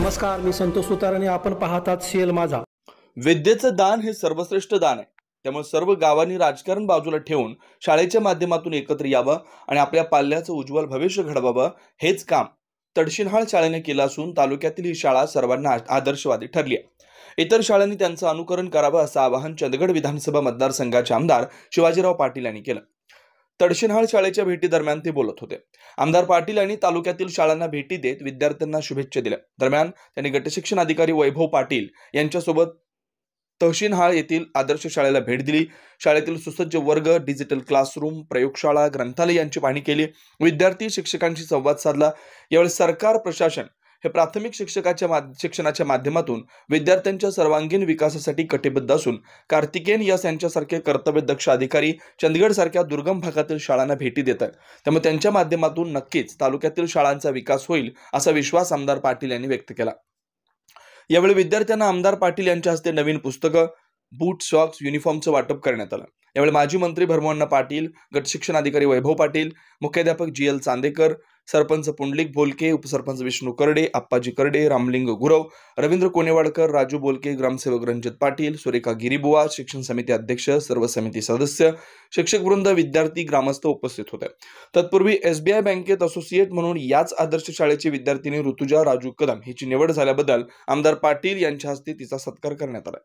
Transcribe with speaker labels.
Speaker 1: नमस्कार, मी संतोष सुतार आणि आपण पाहतात सीएल माझा.
Speaker 2: विद्येचं दान हे सर्वश्रेष्ठ दान आहे. त्यामुळे सर्व गावांनी राजकारण बाजूला ठेवून शाळेच्या माध्यमातून एकत्र यावं आणि आपल्या पाल्याचं उज्ज्वल भविष्य घडवावं हेच काम तडशिनहाळ शाळेने केलं असून तालुक्यातील ही शाळा सर्वांना आदर्शवादी ठरली आहे. इतर शाळांनी त्यांचं अनुकरण करावं असं आवाहन चंदगड विधानसभा मतदारसंघाचे आमदार शिवाजीराव पाटील यांनी केलं. तडशिनहाळ शाळेच्या भेटी दरम्यान ते बोलत होते. आमदार पाटील यांनी तालुक्यातील शाळांना भेटी देत विद्यार्थ्यांना शुभेच्छा दिल्या. दरम्यान त्यांनी गटशिक्षण अधिकारी वैभव पाटील यांच्यासोबत तहसीनहाळ येथील आदर्श शाळेला भेट दिली. शाळेतील सुसज्ज वर्ग, डिजिटल क्लासरूम, प्रयोगशाळा, ग्रंथालय यांची पाहणी केली. विद्यार्थी शिक्षकांशी संवाद साधला. यावेळी सरकार प्रशासन हे प्राथमिक शिक्षणाच्या माध्यमातून विद्यार्थ्यांच्या सर्वांगीण विकासासाठी कटिबद्ध असून कार्तिकेयन यस यांच्यासारखे कर्तव्यदक्ष अधिकारी चंदगड सारख्या दुर्गम भागातील शाळांना भेटी देतात. त्यामुळे त्यांच्या माध्यमातून नक्कीच तालुक्यातील शाळांचा विकास होईल असा विश्वास आमदार पाटील यांनी व्यक्त केला. यावेळी विद्यार्थ्यांना आमदार पाटील यांच्या हस्ते नवीन पुस्तकं, बूट, सॉक्स, युनिफॉर्मचं वाटप करण्यात आलं. यावेळी माजी मंत्री भरमोहन पाटील, गट शिक्षण अधिकारी वैभव पाटील, मुख्याध्यापक GL चांदेकर, सरपंच पुंडलिक बोलके, उपसरपंच विष्णू करडे, आप्पाजी करडे, रामलिंग गुरव, रवींद्र कोनेवाडकर, राजू बोलके, ग्रामसेवक रणजित पाटील, सुरेखा गिरीबुवा, शिक्षण समिती अध्यक्ष, सर्व समिती सदस्य, शिक्षक वृंद, विद्यार्थी, ग्रामस्थ उपस्थित होते. तत्पूर्वी SBI बँकेत असोसिएट म्हणून याच आदर्श शाळेची विद्यार्थिनी ऋतुजा राजू कदम हिची निवड झाल्याबद्दल आमदार पाटील यांच्या हस्ते तिचा सत्कार करण्यात आला.